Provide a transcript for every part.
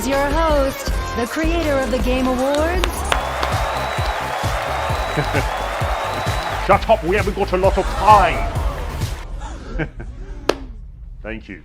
is your host, the creator of the Game Awards. Shut up, we haven't got a lot of time. Thank you.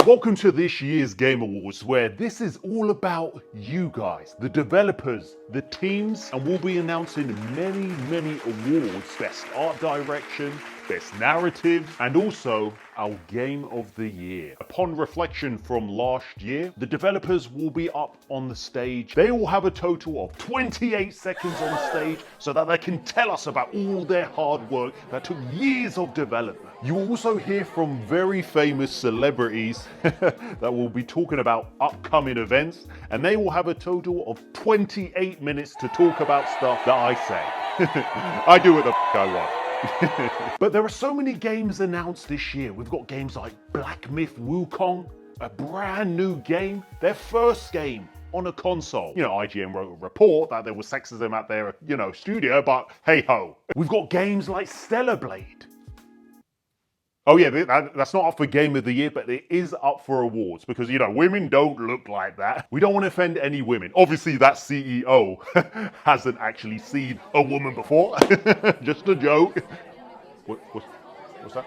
Welcome to this year's Game Awards, where this is all about you guys, the developers, the teams, and we'll be announcing many awards. Best art direction, best narrative, and also our Game of the Year. Upon reflection from last year, the developers will be up on the stage. They will have a total of 28 seconds on stage so that they can tell us about all their hard work that took years of development. You will also hear from very famous celebrities that will be talking about upcoming events, and they will have a total of 28 minutes to talk about stuff that I say. I do what the I want. But there are so many games announced this year. We've got games like Black Myth Wukong, a brand new game, their first game on a console. You know, IGN wrote a report that there was sexism at their, studio, but hey ho. We've got games like Stellar Blade. Oh yeah, that's not up for Game of the Year, but it is up for awards because, women don't look like that. We don't want to offend any women. Obviously, that CEO hasn't actually seen a woman before. Just a joke. What's that?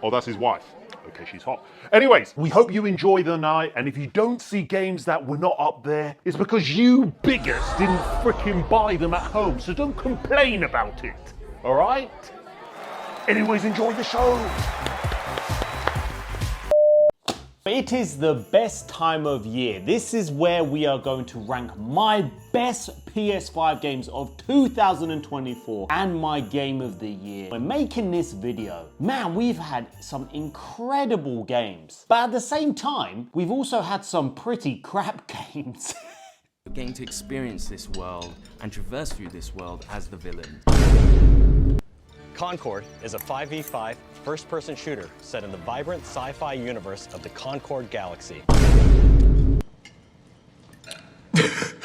Oh, that's his wife. Okay, she's hot. Anyways, we hope you enjoy the night, and if you don't see games that were not up there, it's because you bigots didn't frickin' buy them at home, so don't complain about it. All right? Anyways, enjoy the show. It is the best time of year. This is where we are going to rank my best PS5 games of 2024 and my Game of the Year. We're making this video. Man, we've had some incredible games. But at the same time, we've also had some pretty crap games. We're getting to experience this world and traverse through this world as the villain. Concord is a 5v5 first-person shooter set in the vibrant sci-fi universe of the Concord Galaxy.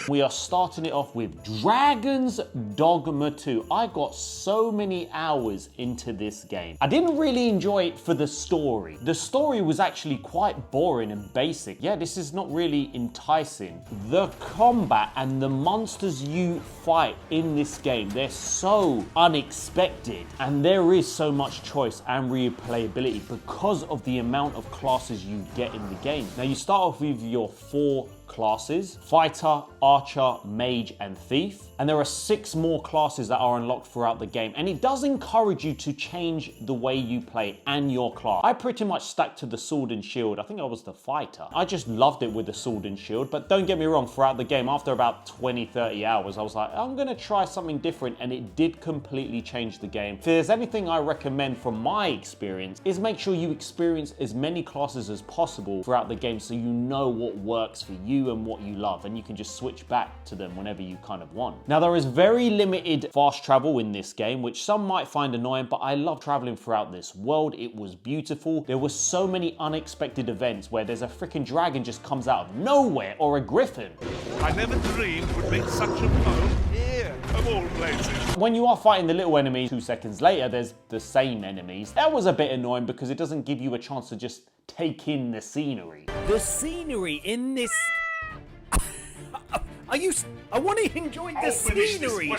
We are starting it off with Dragon's Dogma 2. I got so many hours into this game. I didn't really enjoy it for the story. The story was actually quite boring and basic. Yeah, this is not really enticing. The combat and the monsters you fight in this game, they're so unexpected. And there is so much choice and replayability because of the amount of classes you get in the game. Now you start off with your 4 classes: fighter, archer, mage, and thief. And there are 6 more classes that are unlocked throughout the game. And it does encourage you to change the way you play and your class. I pretty much stuck to the sword and shield. I think I was the fighter. I just loved it with the sword and shield. But don't get me wrong, throughout the game, after about 20, 30 hours, I was like, I'm gonna try something different. And it did completely change the game. If there's anything I recommend from my experience, is make sure you experience as many classes as possible throughout the game so you know what works for you and what you love, and you can just switch back to them whenever you kind of want. Now there is very limited fast travel in this game, which some might find annoying, but I love traveling throughout this world. It was beautiful. There were so many unexpected events where there's a freaking dragon just comes out of nowhere, or a griffin. I never dreamed would make such a poem here, of all places. When you are fighting the little enemies, 2 seconds later, there's the same enemies. That was a bit annoying because it doesn't give you a chance to just take in the scenery. The scenery in this... I want to enjoy the scenery.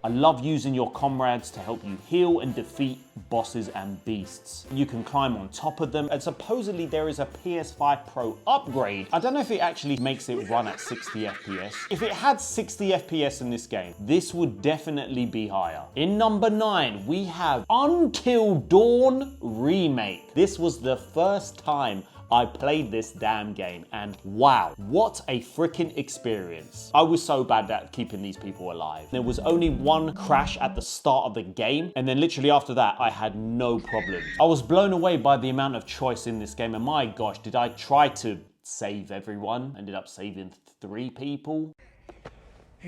I love using your comrades to help you heal and defeat bosses and beasts. You can climb on top of them, and supposedly there is a PS5 Pro upgrade. I don't know if it actually makes it run at 60 FPS. If it had 60 FPS in this game, this would definitely be higher. In number 9, we have Until Dawn Remake. This was the first time I played this damn game, and wow, what a freaking experience. I was so bad at keeping these people alive. There was only one crash at the start of the game, and then literally after that, I had no problems. I was blown away by the amount of choice in this game, and my gosh, did I try to save everyone. Ended up saving 3 people.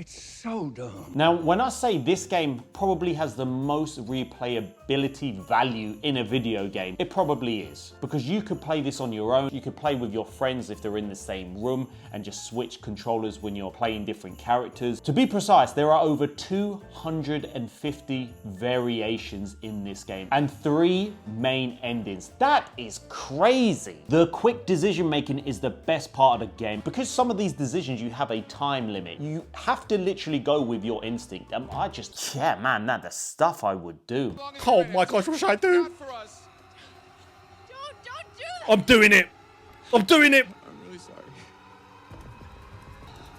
It's so dumb. Now, when I say this game probably has the most replayability value in a video game, it probably is. Because you could play this on your own, you could play with your friends if they're in the same room and just switch controllers when you're playing different characters. To be precise, there are over 250 variations in this game and 3 main endings. That is crazy. The quick decision making is the best part of the game. Because some of these decisions you have a time limit. You have to literally go with your instinct. Yeah, man, that's the stuff I would do. Oh my gosh, what should I do? Don't do that. I'm doing it. I'm doing it. I'm really sorry.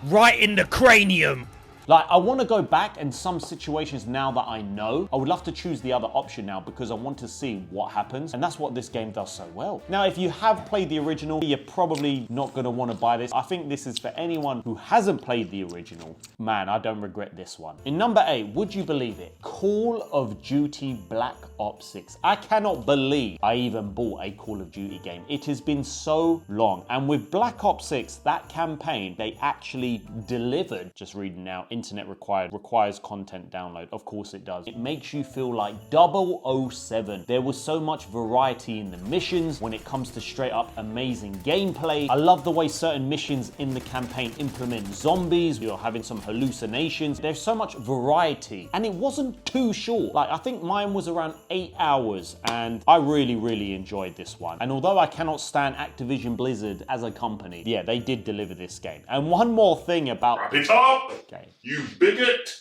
Right in the cranium. Like, I want to go back in some situations now that I know. I would love to choose the other option now because I want to see what happens. And that's what this game does so well. Now, if you have played the original, you're probably not going to want to buy this. I think this is for anyone who hasn't played the original. Man, I don't regret this one. In number 8, would you believe it? Call of Duty Black Ops 6. I cannot believe I even bought a Call of Duty game. It has been so long. And with Black Ops 6, that campaign, they actually delivered. Just reading now. Internet requires content download. Of course it does. It makes you feel like 007. There was so much variety in the missions when it comes to straight up amazing gameplay. I love the way certain missions in the campaign implement zombies. You're having some hallucinations. There's so much variety and it wasn't too short. Like, I think mine was around 8 hours and I really enjoyed this one. And although I cannot stand Activision Blizzard as a company, yeah, they did deliver this game. And one more thing about... Wrap it up! Okay. You bigot!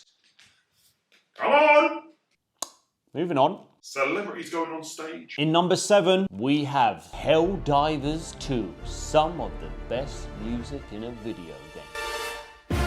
Come on! Moving on. Celebrities going on stage. In number 7, we have Helldivers 2, some of the best music in a video game.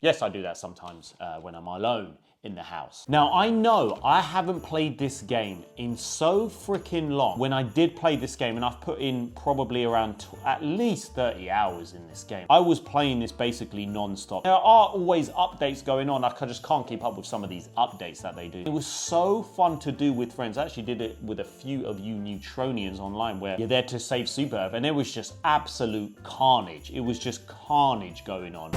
Yes, I do that sometimes when I'm alone in the house. Now, I know I haven't played this game in so freaking long. When I did play this game, and I've put in probably around at least 30 hours in this game, I was playing this basically non-stop. There are always updates going on. I just can't keep up with some of these updates that they do. It was so fun to do with friends. I actually did it with a few of you Neutronians online where you're there to save Super Earth, and it was just absolute carnage. It was just carnage going on.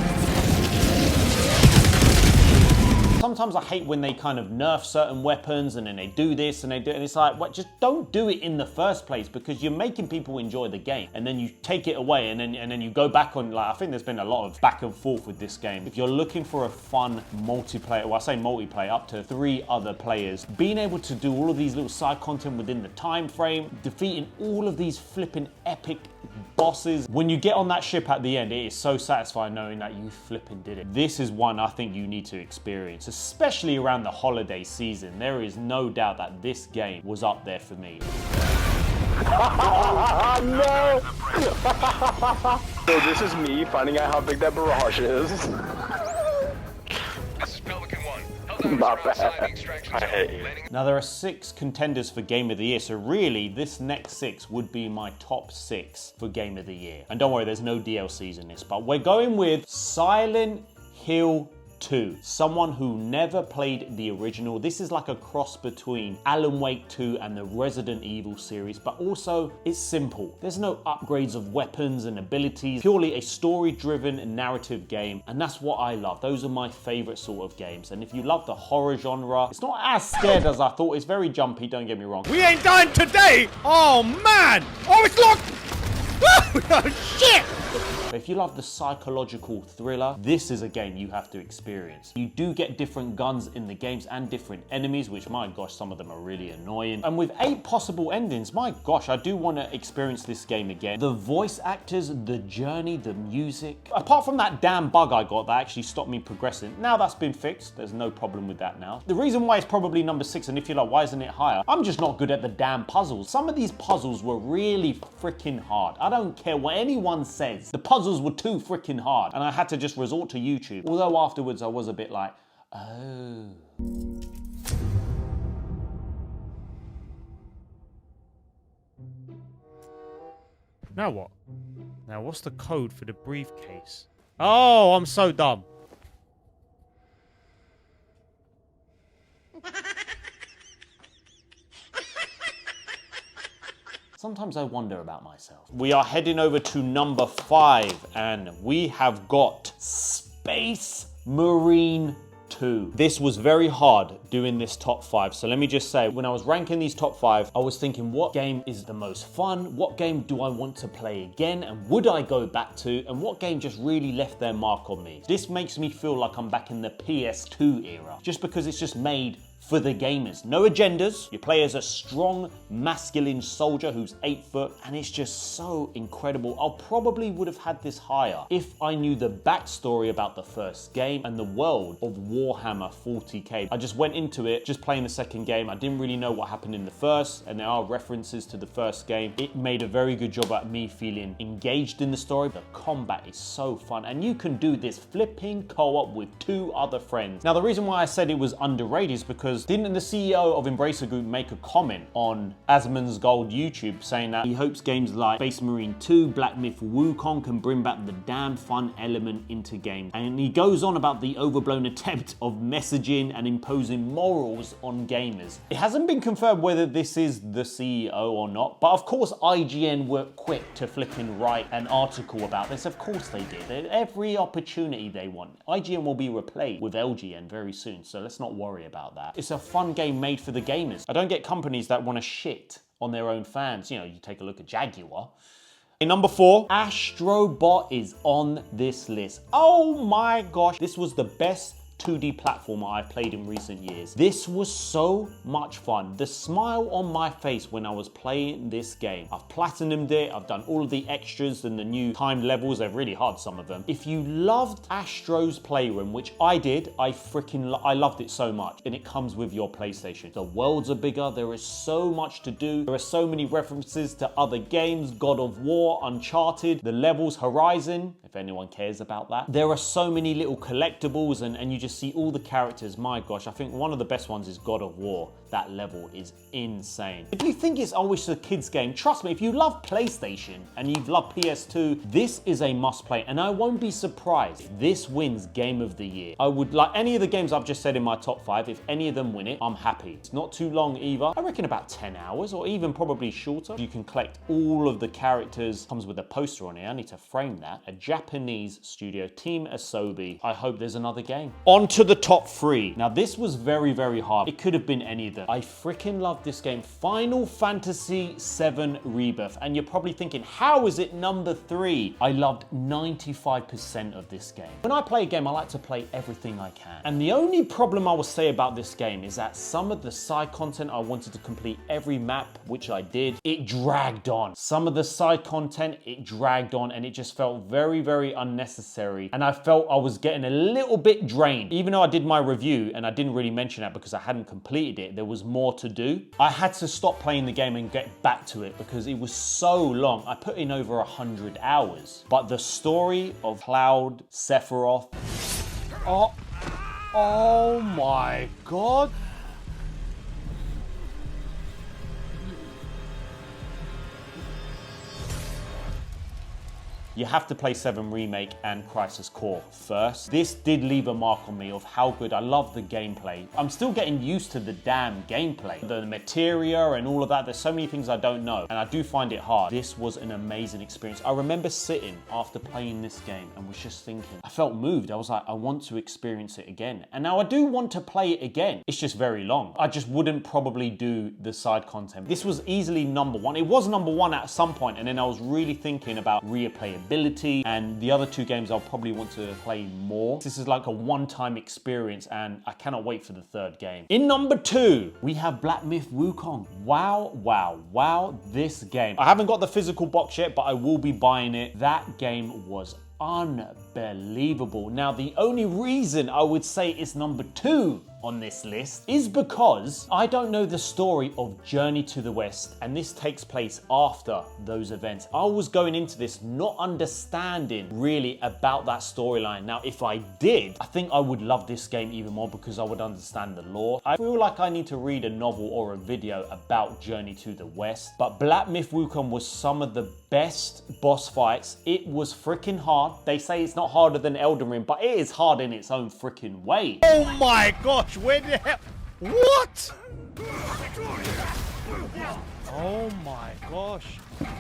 Sometimes I hate when they kind of nerf certain weapons and then they do this and they do it, and it's like, what? Just don't do it in the first place because you're making people enjoy the game and then you take it away and then you go back on, like, I think there's been a lot of back and forth with this game. If you're looking for a fun multiplayer, well, I say multiplayer, up to 3 other players, being able to do all of these little side content within the time frame, defeating all of these flipping epic bosses. When you get on that ship at the end, it is so satisfying knowing that you flipping did it. This is one I think you need to experience, especially around the holiday season. There is no doubt that this game was up there for me. No! So this is me finding out how big that barrage is. This is Pelican 1. Not bad. I hate you. Now, there are 6 contenders for Game of the Year, so really this next 6 would be my top 6 for Game of the Year. And don't worry, there's no DLCs in this, but we're going with Silent Hill 2. Someone who never played the original. This is like a cross between Alan Wake 2 and the Resident Evil series, but also it's simple. There's no upgrades of weapons and abilities, purely a story-driven narrative game, and that's what I love. Those are my favorite sort of games. And if you love the horror genre, it's not as scared as I thought. It's very jumpy, don't get me wrong. We ain't dying today! Oh man! Oh, it's locked! Oh, shit! But if you love the psychological thriller, this is a game you have to experience. You do get different guns in the games and different enemies, which, my gosh, some of them are really annoying. And with 8 possible endings, my gosh, I do want to experience this game again. The voice actors, the journey, the music. Apart from that damn bug I got that actually stopped me progressing, now that's been fixed. There's no problem with that now. The reason why it's probably number 6, and if you're like, why isn't it higher? I'm just not good at the damn puzzles. Some of these puzzles were really freaking hard. I don't care what anyone says. The puzzles were too freaking hard and I had to just resort to YouTube. Although afterwards I was a bit like, oh. Now what? Now what's the code for the briefcase? Oh, I'm so dumb. Sometimes I wonder about myself. We are heading over to number 5, and we have got Space Marine 2. This was very hard doing this top 5. So let me just say, when I was ranking these top 5, I was thinking, what game is the most fun? What game do I want to play again? And would I go back to? And what game just really left their mark on me? This makes me feel like I'm back in the PS2 era, just because it's just made for the gamers. No agendas. You play as a strong, masculine soldier who's 8 foot, and it's just so incredible. I probably would have had this higher if I knew the backstory about the first game and the world of Warhammer 40k. I just went into it, just playing the second game. I didn't really know what happened in the first, and there are references to the first game. It made a very good job at me feeling engaged in the story. The combat is so fun, and you can do this flipping co-op with 2 other friends. Now, the reason why I said it was underrated is because didn't the CEO of Embracer Group make a comment on Asmon's Gold YouTube saying that he hopes games like Space Marine 2, Black Myth Wukong can bring back the damn fun element into games. And he goes on about the overblown attempt of messaging and imposing morals on gamers. It hasn't been confirmed whether this is the CEO or not, but of course IGN were quick to flipping write an article about this. Of course they did. Every opportunity they want. IGN will be replaced with LGN very soon, so let's not worry about that. It's a fun game made for the gamers. I don't get companies that want to shit on their own fans. You know, you take a look at Jaguar. In number 4, Astrobot is on this list. Oh my gosh, this was the best 2D platformer I've played in recent years. This was so much fun. The smile on my face when I was playing this game. I've platinumed it, I've done all of the extras and the new timed levels. They're really hard, some of them. If you loved Astro's Playroom, which I did, I loved it so much. And it comes with your PlayStation. The worlds are bigger, there is so much to do. There are so many references to other games, God of War, Uncharted, the levels, Horizon, if anyone cares about that. There are so many little collectibles and you just see all the characters. My gosh, I think one of the best ones is God of War. That level is insane. If you think it's always a kid's game, trust me, if you love PlayStation and you've loved PS2, this is a must play, and I won't be surprised if this wins Game of the Year. I would like any of the games I've just said in my top 5, if any of them win it, I'm happy. It's not too long either. I reckon about 10 hours or even probably shorter. You can collect all of the characters. Comes with a poster on it. I need to frame that. A Japanese studio, Team Asobi. I hope there's another game. On to the top 3. Now this was very, very hard. It could have been any of them. I freaking love this game. Final Fantasy VII Rebirth. And you're probably thinking, how is it number 3? I loved 95% of this game. When I play a game, I like to play everything I can. And the only problem I will say about this game is that some of the side content, I wanted to complete every map, which I did. It dragged on. Some of the side content, it dragged on, and it just felt very, very unnecessary. And I felt I was getting a little bit drained. Even though I did my review, and I didn't really mention that because I hadn't completed it, there was more to do. I had to stop playing the game and get back to it because it was so long. I put in over 100 hours. But the story of Cloud Sephiroth, oh my God. You have to play 7 Remake and Crisis Core first. This did leave a mark on me of how good. I love the gameplay. I'm still getting used to the damn gameplay. The materia and all of that. There's so many things I don't know, and I do find it hard. This was an amazing experience. I remember sitting after playing this game and was just thinking, I felt moved. I was like, I want to experience it again. And now I do want to play it again. It's just very long. I just wouldn't probably do the side content. This was easily number 1. It was number 1 at some point, and then I was really thinking about replayability, and the other 2 games I'll probably want to play more. This is like a one-time experience, and I cannot wait for the 3rd game. In number 2, we have Black Myth Wukong. Wow, wow, wow, this game. I haven't got the physical box yet, but I will be buying it. That game was unbelievable. Now, the only reason I would say it's number 2 on this list is because I don't know the story of Journey to the West, and this takes place after those events. I was going into this not understanding really about that storyline. Now, if I did, I think I would love this game even more because I would understand the lore. I feel like I need to read a novel or a video about Journey to the West, but Black Myth Wukong was some of the best boss fights. It was freaking hard. They say it's not harder than Elden Ring, but it is hard in its own freaking way. Oh my gosh, where the hell? What? Oh my gosh.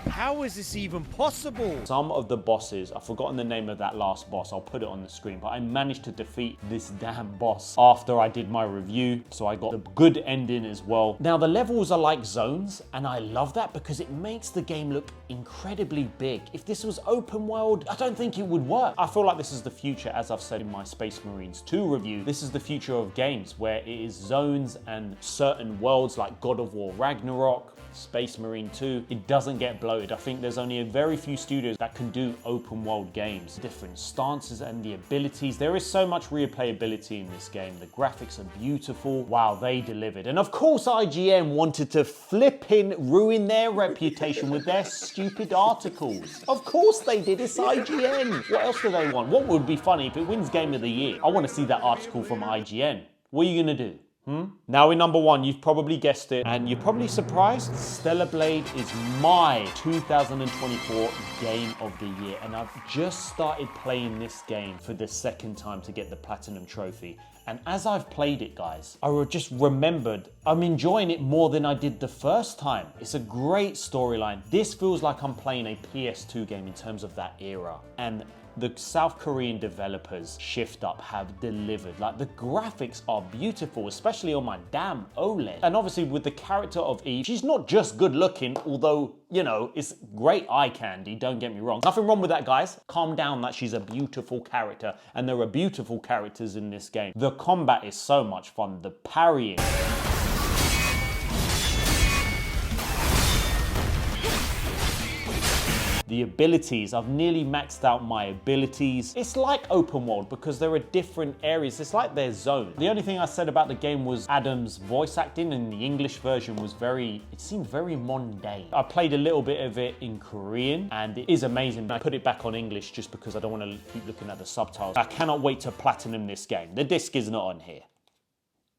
How is this even possible? Some of the bosses, I've forgotten the name of that last boss, I'll put it on the screen, but I managed to defeat this damn boss after I did my review, so I got a good ending as well. Now the levels are like zones, and I love that because it makes the game look incredibly big. If this was open world, I don't think it would work. I feel like this is the future, as I've said in my Space Marines 2 review. This is the future of games where it is zones and certain worlds like God of War Ragnarok, Space Marine 2, it doesn't get bloated. I think there's only a very few studios that can do open world games. Different stances and the abilities. There is so much replayability in this game. The graphics are beautiful. Wow, they delivered. And of course IGN wanted to flipping ruin their reputation with their stupid articles. Of course they did, it's IGN. What else do they want? What would be funny if it wins Game of the Year? I want to see that article from IGN. What are you gonna do? Now in number 1, you've probably guessed it, and you're probably surprised, Stellar Blade is my 2024 Game of the Year, and I've just started playing this game for the second time to get the Platinum Trophy. And as I've played it, guys, I just remembered I'm enjoying it more than I did the first time. It's a great storyline. This feels like I'm playing a PS2 game in terms of that era. And the South Korean developers, Shift Up, have delivered. Like, the graphics are beautiful, especially on my damn OLED. And obviously with the character of Eve, she's not just good looking, although, you know, it's great eye candy, don't get me wrong. Nothing wrong with that, guys. Calm down that she's a beautiful character, and there are beautiful characters in this game. The combat is so much fun, the parrying. The abilities, I've nearly maxed out my abilities. It's like open world because there are different areas. It's like their zone. The only thing I said about the game was Adam's voice acting, and the English version was it seemed very mundane. I played a little bit of it in Korean and it is amazing. I put it back on English just because I don't want to keep looking at the subtitles. I cannot wait to platinum this game. The disc is not on here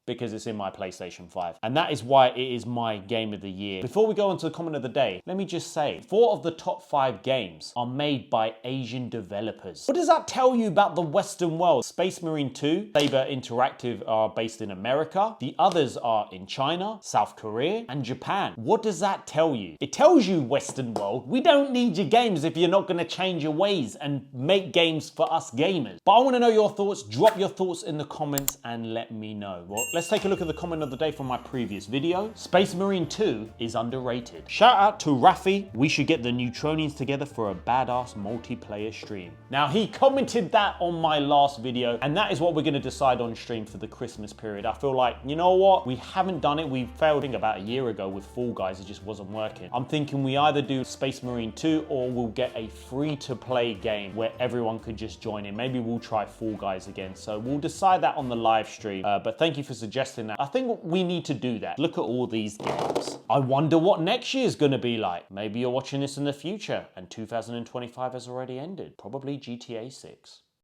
because it's in my PlayStation 5. And that is why it is my Game of the Year. Before we go on to the comment of the day, let me just say, 4 of the top 5 games are made by Asian developers. What does that tell you about the Western world? Space Marine 2, Saber Interactive are based in America. The others are in China, South Korea, and Japan. What does that tell you? It tells you, Western world, we don't need your games if you're not gonna change your ways and make games for us gamers. But I wanna know your thoughts. Drop your thoughts in the comments and let me know. Well, let's take a look at the comment of the day from my previous video. Space Marine 2 is underrated. Shout out to Rafi. We should get the Neutronians together for a badass multiplayer stream. Now, he commented that on my last video, and that is what we're gonna decide on stream for the Christmas period. I feel like, you know what? We haven't done it. We failed, I think, about a year ago with Fall Guys. It just wasn't working. I'm thinking we either do Space Marine 2 or we'll get a free-to-play game where everyone could just join in. Maybe we'll try Fall Guys again. So we'll decide that on the live stream. But thank you for suggesting that. I think we need to do that. Look at all these games. I wonder what next year is going to be like. Maybe you're watching this in the future and 2025 has already ended. Probably GTA 6.